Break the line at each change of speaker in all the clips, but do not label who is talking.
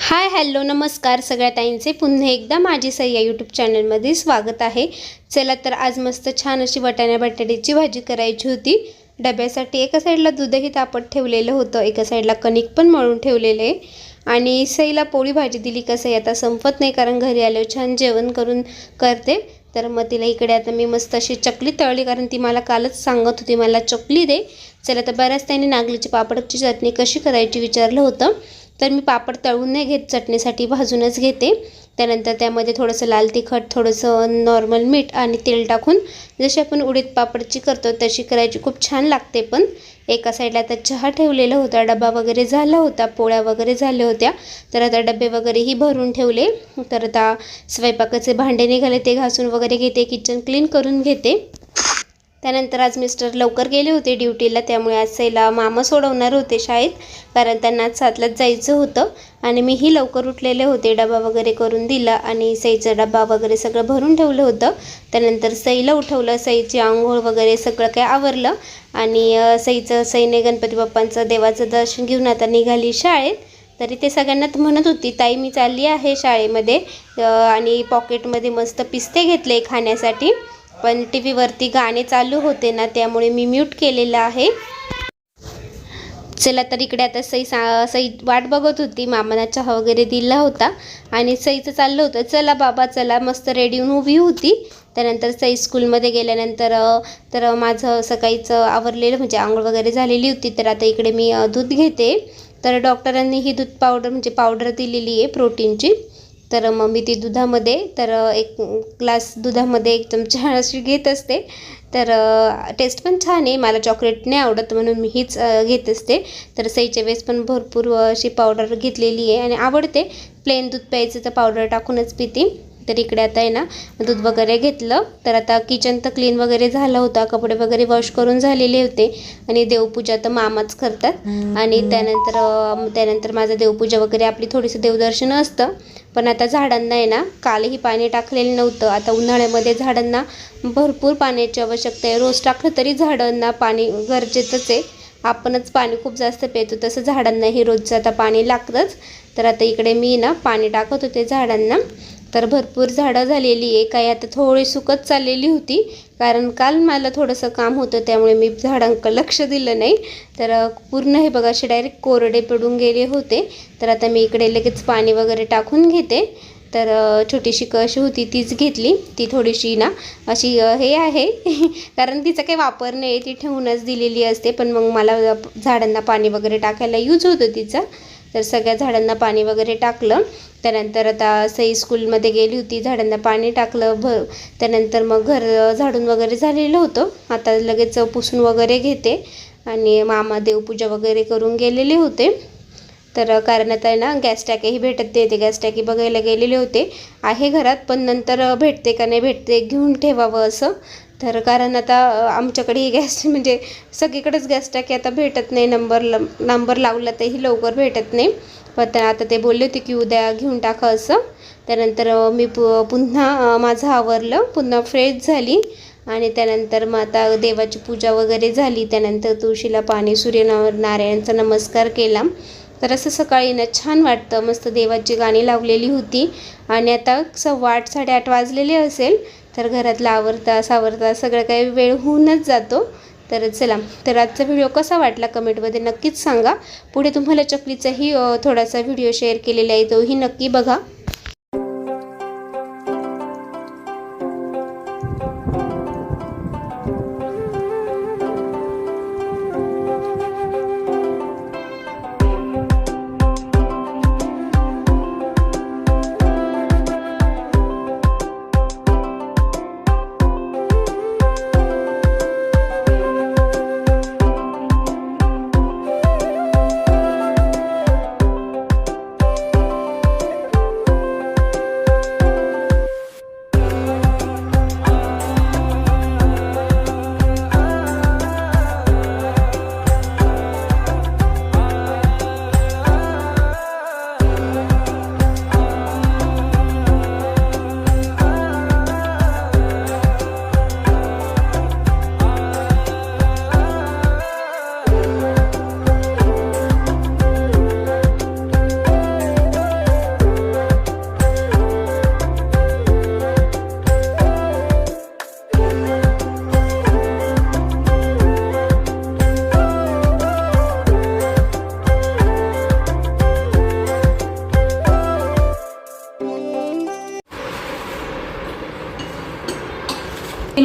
Hi hello नमस्कार सगळ्या ताईंचे पुन्हा एकदा माझी सई या यूट्यूब चॅनलमध्ये स्वागत आहे। चला तर आज मस्त छान अशी वाटाणा बटाट्याची भाजी करायची होती। डब्यासाठी एका साईडला दूधही तापत ठेवलेलं होतं, एका साईडला कणिक पण मळून ठेवलेले आहे आणि सईला पोळी भाजी दिली। कसं आता संपत नाही कारण घरी आल्यावर छान जेवण करून करते। तर मग तिला इकडे आता मी मस्त अशी चकली तळली कारण ती मला कालच सांगत होती मला चकली दे। चला तर बऱ्याच त्याने नागलीची पापडची चटणी कशी करायची विचारलं होतं, तर मी पापड तळून नाही घेत, चटणीसाठी भाजूनच घेते। त्यानंतर त्यामध्ये थोडंसं लाल तिखट, थोडंसं नॉर्मल मीठ आणि तेल टाकून जशी आपण उडीद पापडची करतो तशी करायची, खूप छान लागते। पण एका साईडला आता चहा ठेवलेला होता, डबा वगैरे झाला होता, पोळ्या वगैरे झाल्या होत्या, तर आता डबे वगैरेही भरून ठेवले। तर आता स्वयंपाकाचे भांडे निघाले ते घासून वगैरे घेते, किचन क्लीन करून घेते। त्यानंतर आज मिस्टर लवकर गेले होते ड्युटीला, त्यामुळे आज सईला मामा सोडवणार होते शाळेत कारण त्यांना आज 7लाच जायचं होतं आणि मीही लवकर उठलेले होते। डबा वगैरे करून दिला आणि सईचा डबा वगैरे सगळं भरून ठेवलं होतं। त्यानंतर सईला उठवलं, सईची आंघोळ वगैरे सगळं काय आवरलं आणि सईने गणपती बाप्पांचं देवाचं दर्शन घेऊन आता निघाली शाळेत। तरी ते सगळ्यांना म्हणत होती ताई मी चालली आहे शाळेमध्ये, आणि पॉकेटमध्ये मस्त पिस्ते घेतले खाण्यासाठी, पण टीव्हीवरती गाणे चालू होते ना त्यामुळे मी म्यूट केलेलं आहे। चला तर इकडे आता सई वाट बघत होती, मामांना चहा वगैरे दिला होता आणि सईचं चाललं होतं चला बाबा चला, मस्त रेडी होऊन उभी होती। त्यानंतर सई स्कूलमध्ये गेल्यानंतर तर माझं सकाळीचं आवरलेलं म्हणजे आंघोळ वगैरे झालेली होती। तर आता इकडे मी दूध घेते। तर डॉक्टरांनी ही दूध पावडर म्हणजे पावडर दिलेली आहे प्रोटीनची, तर मग मी ती दुधामध्ये तर एक ग्लास दुधामध्ये एक चमचा अशी घेत असते। तर टेस्ट पण छान आहे, मला चॉकलेट नाही आवडत म्हणून मी हीच घेत असते। तर सईच्या वेळेस पण भरपूर अशी पावडर घेतलेली आहे आणि आवडते, प्लेन दूध प्यायचं तर पावडर टाकूनच पिते। तर इकडे आता आहे ना दूध वगैरे घेतलं। तर आता किचन तर क्लीन वगैरे झालं होतं, कपडे वगैरे वॉश करून झालेले होते आणि देवपूजा तर मामाच करतात आणि त्यानंतर माझं देवपूजा वगैरे आपली थोडीसं देवदर्शन असतं। पण आता झाडांना आहे ना कालही पाणी टाकलेलं नव्हतं, आता उन्हाळ्यामध्ये झाडांना भरपूर पाण्याची आवश्यकता आहे, रोज टाकलं तरी झाडांना पाणी गरजेचंच आहे। आपणच पाणी खूप जास्त पितो तसं झाडांनाही रोजचं आता पाणी लागतंच। तर आता इकडे मी ना पाणी टाकत होते झाडांना, तर भरपूर झाडं झालेली आहे, काही आता थोडी सुकत चाललेली होती कारण काल मला थोडंसं काम होतं त्यामुळे मी झाडांकडे लक्ष दिलं नाही। तर पूर्ण हे बघा असे डायरेक्ट कोरडे पडून गेले होते। तर आता मी इकडे लगेच पाणी वगैरे टाकून घेते। तर छोटीशी कशी होती तीच घेतली, ती थोडीशी ना अशी हे आहे कारण तिचा काही वापर नाही, ती ठेवूनच दिलेली असते, पण मग मला झाडांना पाणी वगैरे टाकायला यूज होतं तिचा। तर सगळ्या झाडांना पाणी वगैरे टाकलं। त्यानंतर आता सई स्कूलमध्ये गेली होती, झाडांना पाणी टाकलं त्यानंतर मग घर झाडून वगैरे झालेलं होतं, आता लगेच पुसून वगैरे घेते आणि मामा देवपूजा वगैरे करून गेलेले होते। तर कारण आता आहे ना गॅस टाकीही भेटत नाही, ते गॅस टाकी बघायला गेलेले होते, आहे घरात पण नंतर भेटते का नाही भेटते घेऊन ठेवावं असं। तर कारण आता आमच्याकडे ही गॅस म्हणजे सगळीकडेच गॅस टाकी आता भेटत नाही, नंबर लावला तरी लवकर भेटत नाही, पण आता ते बोलले होते की उद्या घेऊन टाका असं। त्यानंतर मी पुन्हा माझं आवरलं, पुन्हा फ्रेश झाली आणि त्यानंतर मग आता देवाची पूजा वगैरे झाली। त्यानंतर तुळशीला पाणी, सूर्यनारायणचा नमस्कार केला। तर असं सकाळी ना छान वाटतं, मस्त देवाची गाणी लावलेली होती आणि आता 8:15 8:30 वाजलेले असेल, तर घरातलं आवरता सावरता सगळं काही वेळ होऊनच जातो। तर चला, तर आजचा व्हिडिओ कसा वाटला कमेंटमध्ये नक्कीच सांगा। पुढे तुम्हाला चकलीचाही थोडासा व्हिडिओ शेअर केलेला आहे, तोही नक्की बघा।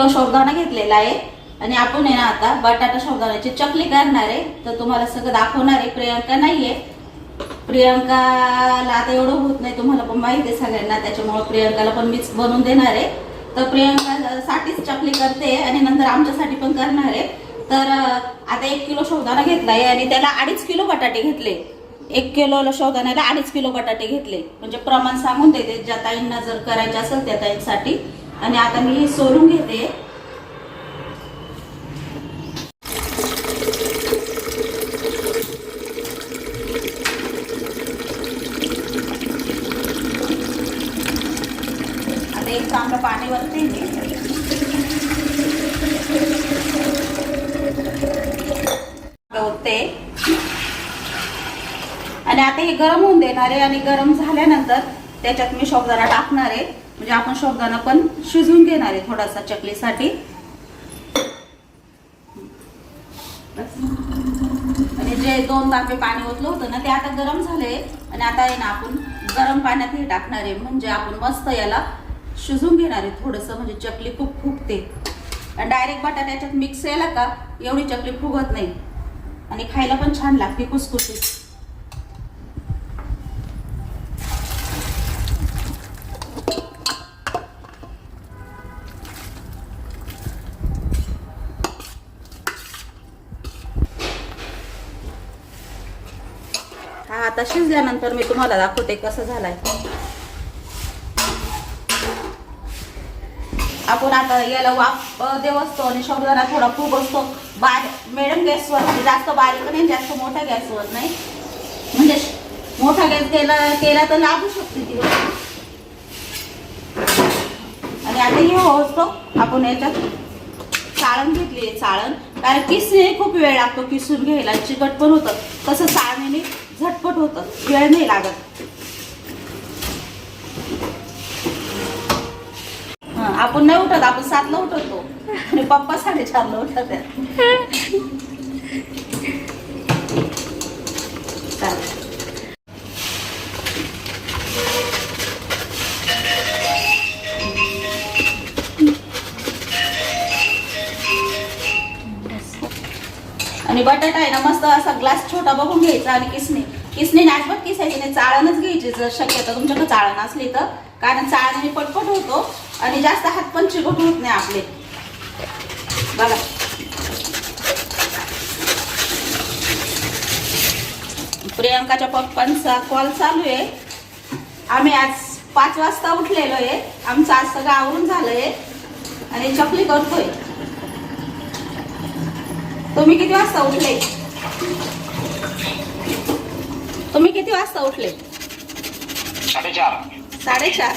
किलो साबुदाणा घेतलेला आहे आणि आपण आहे ना आता बटाटा साबुदाण्याची चकली करणार आहे. तर तुम्हाला सगळं दाखवणार आहे. प्रियंका नाहीये, प्रियंकाला आता एवढं होत नाही, तुम्हाला पण माहिती आहे सगळ्यांना, त्याच्यामुळे प्रियंकाला पण मीच बनवून देणार आहे. तर प्रियंकासाठीच चकली करते आणि नंतर आमच्यासाठी पण करणार आहे. तर आता 1 किलो साबुदाणा घेतलाय आणि त्याला 2.5 किलो बटाटे घेतले. 1 किलो साबुदाण्याला 2.5 किलो बटाटे घेतले, म्हणजे प्रमाण सांगून देते ज्या ताईंना जर करायचे असेल त्या ताईंसाठी. आणि आता मी हे सोलून घेते. आता एक चांगलं पाणी वरते गवते आणि आता हे गरम होऊन देणार आहे. आणि गरम झाल्यानंतर त्याच्यात मी साबुदाणा टाकणार आहे, म्हणजे आपण साबुदाणा पण शिजवून घेणार आहे थोडासा चकलीसाठी. आणि जे 2 तांबे पाणी ओतलं होतं ना ते आता गरम झाले आणि आता आहे ना आपण गरम पाण्यात हे टाकणार आहे, म्हणजे आपण मस्त याला शिजवून घेणार आहे थोडंसं, म्हणजे चकली खूप फुगते. आणि डायरेक्ट बटाट्याच्यात मिक्स केला का एवढी चकली फुगत नाही आणि खायला पण छान लागते, कुसकुशीत. हा आता शिजल्यानंतर मी तुम्हाला दाखवते कसं झालाय. आपण आता याला वाफ देव असतो आणि साबुदाणा थोडा खूप असतो. मिडियम गॅसवर, जास्त बारीक नाही जास्त मोठ्या गॅसवर नाही, म्हणजे मोठा गॅस केला तर लागू शकते ती. आणि आता हे असतो आपण याच्यात चाळण घेतली आहे. चाळण कारण किसणे खूप वेळ लागतो किसून घ्यायला, चिकट पण होतं. तसं चाळणीने झटपट होतं, वेळ नाही लागत. आपण नाही उठत, आपण 7ला उठतो आणि पप्पा 4:30ला उठत. आणि बटाटा आहे ना मस्त असा ग्लास छोटा बघून घ्यायचा आणि किसने अजिबात किसायची नाही, चाळणच घ्यायची जर शक्यतो तुमच्याकडे चाळण असली तर. कारण चाळणीने पटपट होतो आणि जास्त हात पण चिकट होत नाही आपले. बघा प्रियंकाच्या पप्पांचा कॉल चालू आहे. आम्ही आज 5 वाजता उठलेलो आहे, आमचं आज सगळं आवरून झालंय आणि चकली करतोय. तुम्ही किती वाजता उठले? तुम्ही किती वाजता उठले? 4:30.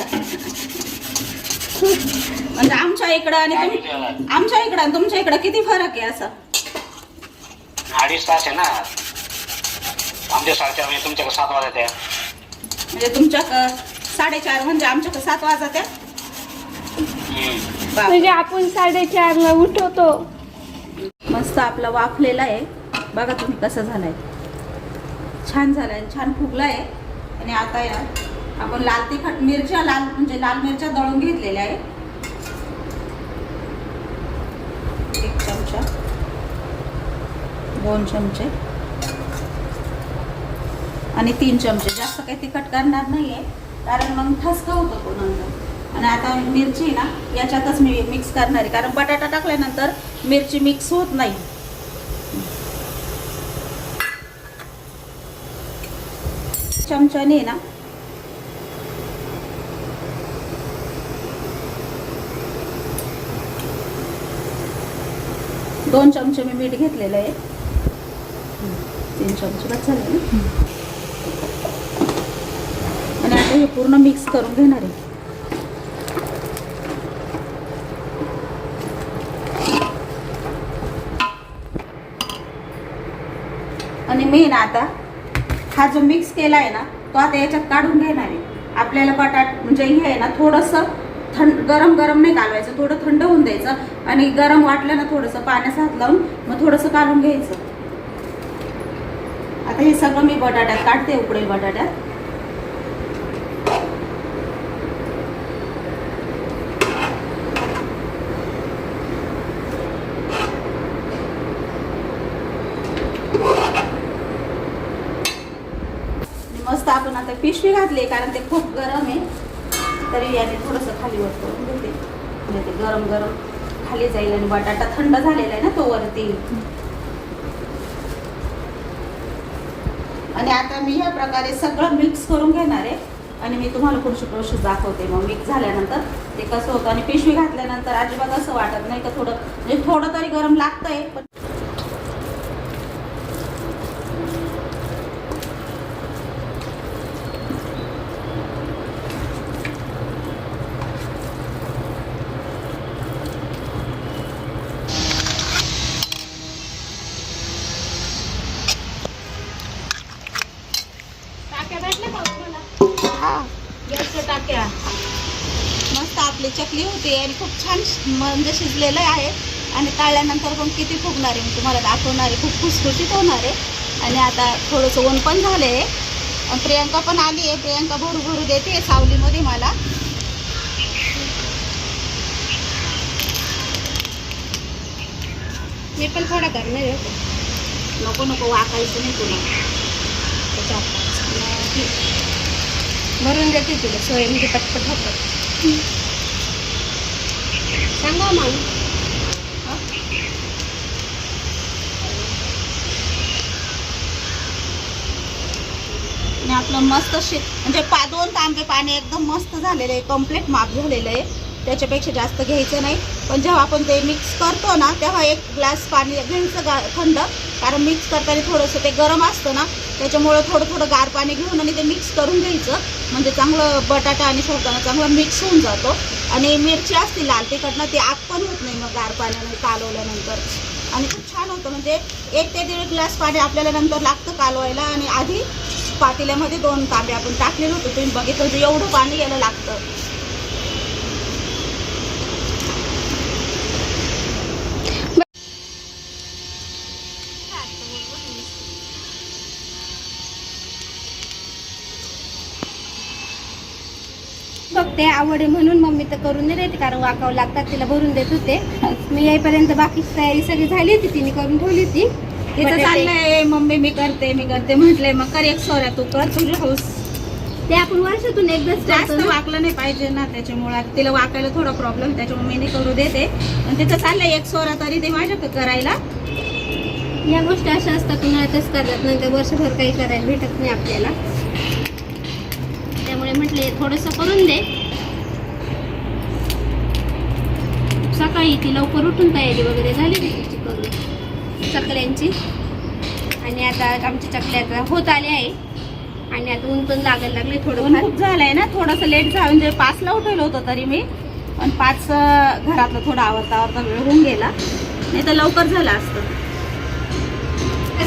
म्हणजे आमच्या इकडं आणि आमच्या इकडं आणि तुमच्या इकडं किती फरक आहे? असं
2.5 तास आहे ना. आमच्या 4:30 म्हणजे तुमच्याकडे 7 वाजता.
म्हणजे तुमच्याकडं 4:30 म्हणजे आमच्याकडे 7 वाजता.
म्हणजे आपण 4:30ला उठवतो.
मस्त आपला वाफलेला आहे बघा तुम्ही कसं झालाय. छान झालाय, छान फुगलाय. आणि आता या आपण लाल तिखट मिरच्या, म्हणजे लाल मिरच्या दळून घेतलेल्या आहे. 1 चमचा, 2 चमचे आणि 3 चमचे. जास्त काही तिखट करणार नाहीये कारण मग ठसका होतो तो नंतर. आणि आता मिरची ना याच्यातच मी मिक्स करणार आहे, कारण बटाटा टाकल्यानंतर मिरची मिक्स होत नाही. चमच्याने ना दोन चमचे मी मीठ घेतलेलं आहे. 3 चमचे बस झाले ना. आणि आता हे पूर्ण मिक्स करून घेणार आहे. आणि मी ना आता हा जो मिक्स केला आहे ना तो आता याच्यात काढून घेणार आहे. आपल्याला म्हणजे हे आहे ना थोडंसं गरम नाही कालवायचं, थोडं थंड होऊन द्यायचं. आणि गरम वाटलं ना थोडंसं पाण्याचा हात लावून मग थोडंसं काढून घ्यायचं. आता हे सगळं मी बटाट्यात काढते, उकडेल बटाट्यात. मस्त आपण आता पिशवी घातली कारण ते खूप गरम आहे, तरी याने थोडंसं खाली वर करून घेते म्हणजे ते गरम गरम खाली जाईल आणि बटाटा थंड झालेला आहे ना तो वरती. आणि आता मी ह्या प्रकारे सगळं मिक्स करून घेणार आहे आणि मी तुम्हाला पुढची प्रोसेस दाखवते. मग मिक्स झाल्यानंतर ते कसं होतं आणि पिशवी घातल्यानंतर अजिबात असं वाटत नाही का थोडं म्हणजे थोडं तरी गरम लागतंय. पण
टाक्या
मस्त आपली चकली होती आणि खूप छान म्हणजे शिजलेलं आहे आणि तळल्यानंतर पण किती फुगणार आहे मी तुम्हाला दाखवणार आहे. खूप खुसखुशीत होणार आहे. आणि आता थोडंसं ऊन पण झालं आहे. प्रियंका पण आली आहे. प्रियंका भरू भरू देते सावलीमध्ये मला.
मी पण थोडा करणार आहे.
नको नको वाकायचं नाही तुला.
भरून देते तुला सोय म्हणजे पटपट होतं. सांगा मग.
आणि आपलं मस्त म्हणजे 2 तांबे पाणी एकदम मस्त झालेलं आहे. कम्प्लीट माप झालेलं आहे. त्याच्यापेक्षा जास्त घ्यायचं नाही. पण जेव्हा आपण ते मिक्स करतो ना तेव्हा 1 ग्लास पाणी घ्यायचं थंड, कारण मिक्स करताना थोडंसं ते गरम असतं ना त्याच्यामुळं थोडं थोडं गार पाणी घेऊन आणि ते मिक्स करून घ्यायचं. म्हणजे चांगलं बटाटा आणि शेवटाणा चांगला मिक्स होऊन जातो. आणि मिरची असते लाल तिखट ना ती आग पण होत नाही मग गार पाण्याने कालवल्यानंतर. आणि खूप छान होतं. म्हणजे 1 ते 1.5 ग्लास पाणी आपल्याला नंतर लागतं कालवायला. आणि आधी पातेल्यामध्ये 2 तांबे आपण टाकलेलं होतं, तुम्ही बघितलं होतं एवढं पाणी यायला लागतं.
बघते आवड आहे म्हणून मम्मी तर करून नाही देते, कारण वाकावं लागतात तिला भरून देत होते. मी येईपर्यंत बाकीची तयारी सगळी झाली होती, तिने करून ठेवली होती.
तिथं चाललंय मम्मी मी करते म्हटले मग कर एक सोऱ्या तू कर तुझी हौस.
ते आपण वर्षातून एकदाच
जास्त
करतो ना.
वाकलं नाही पाहिजे ना त्याच्यामुळे आता तिला वाकायला थोडा प्रॉब्लेम त्याच्यामुळे मी नाही करू देते. पण तिथं चाललंय एक सोरा तरी ते माझ्याकडे करायला.
या गोष्टी अशा असतात उन्हाळ्यातच करतात, नंतर वर्षभर काही करायला भेटत नाही आपल्याला. त्यामुळे म्हटले थोडंसं करून दे. सकाळी ती लवकर उठून तयारी वगैरे झाली तिची करून चकल्यांची. आणि आता आमची चकल्या आता होत आले आहे आणि आता ऊन पण लागायला लागले.
ऊन खूप झालंय ना, थोडंसं लेट झालं. म्हणजे 5ला उठवलं होतं तरी मी, पण 5 घरातलं थोडं आवरता वेळ होऊन गेला, नाही तर लवकर झालं असतं.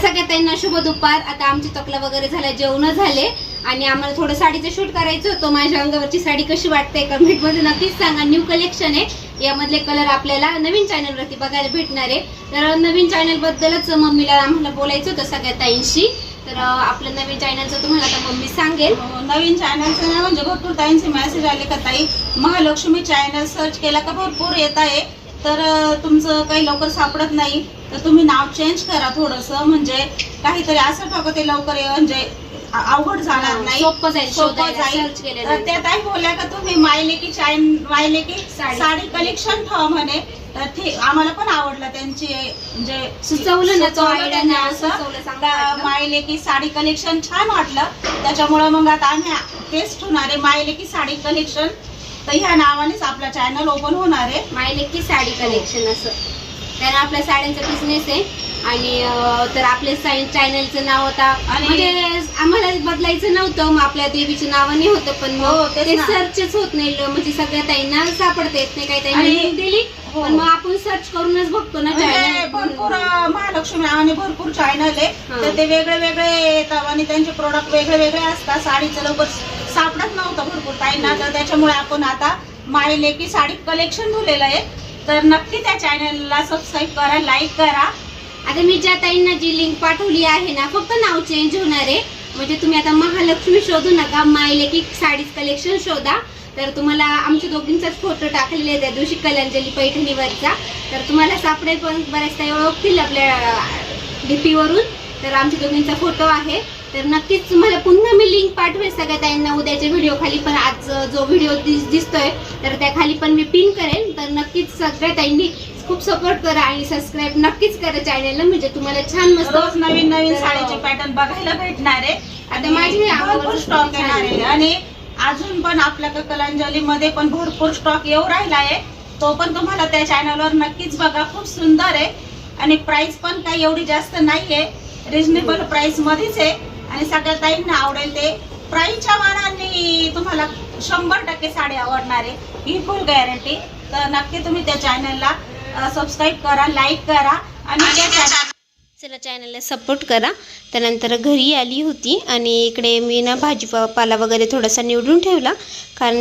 सगळ्यांना शुभ दुपार. आता आमची चकल्या वगैरे झाल्या, जेवण झाले आणि आम्हाला थोडं साडीचं शूट करायचं होतं. माझ्या अंगावरची साडी कशी वाटते कमेंटमध्ये नक्कीच सांगा. न्यू कलेक्शन आहे, यामधले कलर आपल्याला नवीन चॅनलवरती बघायला भेटणार आहे. तर नवीन चॅनल बद्दलच मम्मीला आम्हाला बोलायचं होतं सगळ्या ताईंशी. तर आपलं नवीन चॅनलचं तुम्हाला आता मम्मी सांगेल.
नवीन चॅनलचं ना म्हणजे भरपूर ताईंचे मेसेज आले का ताई महालक्ष्मी चॅनल सर्च केला का भरपूर येत आहे, तर तुमचं काही लवकर सापडत नाही, तर तुम्ही नाव चेंज करा थोडंसं, म्हणजे काहीतरी असं टाका ते लवकर म्हणजे अवघड जाणार नाही,
सोपं जाईल.
तर त्या ताई बोलल्या का तुम्ही मायलेकी साडी कलेक्शन ठेवा म्हणे. तर ठीक, आम्हाला पण आवडलं त्यांची म्हणजे
सुचवलं ना तो आयडिया ना,
असं मायलेकी साडी कलेक्शन छान वाटलं. त्याच्यामुळे मग आता आम्ही तेच ठेवणार आहे मायलेकी साडी कलेक्शन. तर ह्या नावानेच आपला चॅनल ओपन होणार आहे,
मायलेकी साडी कलेक्शन असं. कारण आपल्या साड्यांचा बिझनेस आहे आणि तर आपल्या चॅनलचं नाव होता म्हणजे आम्हाला बदलायचं नव्हतं, मग आपल्या देवीचं नावाने होतं, पण मग ते सर्चच होत नाही. म्हणजे सगळ्या ताईंना सापडता येत नाही, काही ताईंनी दिली पण मग आपण सर्च करूनच बघतो ना.
भरपूर महालक्ष्मी नावाने भरपूर चॅनल आहे, तर ते वेगळे वेगळे येतात आणि त्यांचे प्रोडक्ट वेगळे वेगळे असतात. साडीचं लवकर सापडत नव्हतं भरपूर ताईंना, तर त्याच्यामुळे आपण आता मायलेकी साडी कलेक्शन ठेवलेलं आहे. तर नक्की त्या चॅनलला सबस्क्राईब करा, लाईक करा.
आता मी ज्या ताईंना जी लिंक पाठवली आहे ना, फक्त नाव चेंज होणार आहे. म्हणजे तुम्ही आता महालक्ष्मी शोधू नका, मायलेकी साडीज कलेक्शन शोधा. तर तुम्हाला आमच्या दोघींचाच फोटो टाकलेले आहे त्या दिवशी कलांजली पैठणीवरचा, तर तुम्हाला सापडेल. पण बऱ्याच ताई ओळखतील आपल्या डीपी वरून. तर आमच्या दोघींचा फोटो आहे तर नक्कीच तुम्हाला पुन्हा मी लिंक पाठवेल सगळ्या ताईंना उद्याच्या व्हिडिओ खाली, पण आज जो व्हिडिओ दिसतोय तर त्या खाली पण मी पिन करेन. तर नक्कीच सगळ्या ताईंनी खूप सपोर्ट करा आणि सबस्क्राईब नक्कीच करा चॅनलला, म्हणजे तुम्हाला छान मस्त
रोज नवीन नवीन साडीचे पॅटर्न बघायला भेटणार आहे.
आता माझी
भरपूर स्टॉक येणार आहे आणि अजून पण आपल्या कलांजलीमध्ये पण भरपूर स्टॉक येऊ राहिला आहे. तो पण तुम्हाला त्या चॅनलवर नक्कीच बघा. खूप सुंदर आहे आणि प्राइस पण काही एवढी जास्त नाहीये, रिजनेबल प्राइस मध्येच आहे आणि सगळ्या ताईंना आवडेल. ते प्राइसच्या मानाने तुम्हाला 100% साडी आवडणार आहे, ही फुल गॅरंटी. तर नक्की तुम्ही त्या चॅनलला सबस्क्राईब करा, लाईक करा आणि
चला चॅनलला सपोर्ट करा. त्यानंतर घरी आली होती आणि इकडे मी ना भाजीपाला वगैरे थोडासा निवडून ठेवला, कारण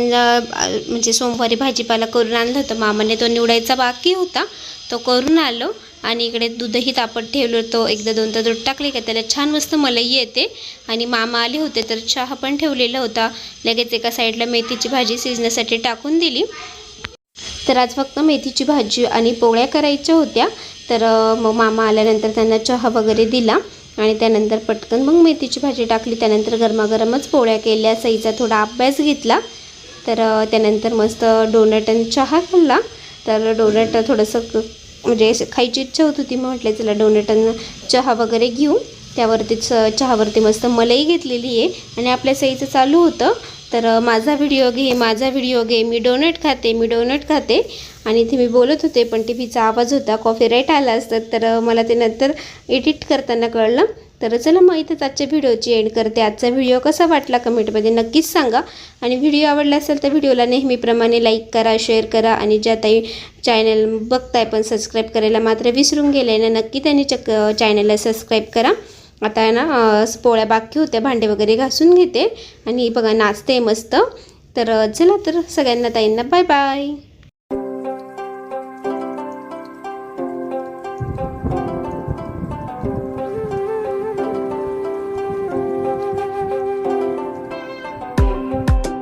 म्हणजे सोमवारी भाजीपाला करून आणलं होतं मामाने, तो निवडायचा बाकी होता, तो करून आलो. आणि इकडे दूधही तापत ठेवलं होतं, एकदा दोनदा दूध टाकले का त्याला छान मस्त मलाई येते. आणि मामा आले होते तर चहा पण ठेवलेला होता, लगेच एका साईडला मेथीची भाजी शिजण्यासाठी टाकून दिली. तर आज फक्त मेथीची भाजी आणि पोळ्या करायच्या होत्या. तर मग मामा आल्यानंतर त्यांना चहा वगैरे दिला आणि त्यानंतर पटकन मग मेथीची भाजी टाकली. त्यानंतर गरमागरमच पोळ्या केल्या, सईचा थोडा अभ्यास घेतला. तर त्यानंतर मस्त डोनट आणि चहा खाल्ला. तर डोनट थोडंसं म्हणजे खायची इच्छा होत होती, म्हटलं चला डोनट आणि चहा वगैरे घेऊ. त्यावरतीच चहावरती मस्त मलाई घेतलेली आहे आणि आपल्या सईचं चालू होतं तर माझा व्हिडिओ घे, माझा व्हिडिओ घे, मी डोनट खाते, मी डोनट खाते. आणि इथे मी बोलत होते पण टीव्हीचा आवाज होता, कॉपीराईट आला असतं, तर मला ते नंतर एडिट करताना कळलं. तर चला मग इथंच आजच्या व्हिडिओची एंड करते. आजचा व्हिडिओ कसा वाटला कमेंटमध्ये नक्कीच सांगा आणि व्हिडिओ आवडला असेल तर व्हिडिओला नेहमीप्रमाणे लाईक करा, शेअर करा आणि ज्या ताई चॅनल बघताय पण सबस्क्राईब करायला मात्र विसरून गेले ना, नक्की त्यांनी चॅनलला सबस्क्राईब करा. आता ना पोळ्या बाकी होत्या, भांडे वगैरे घासून घेते आणि बघा नाचते मस्त. तर चला तर सगळ्यांना ताईंना बाय बाय.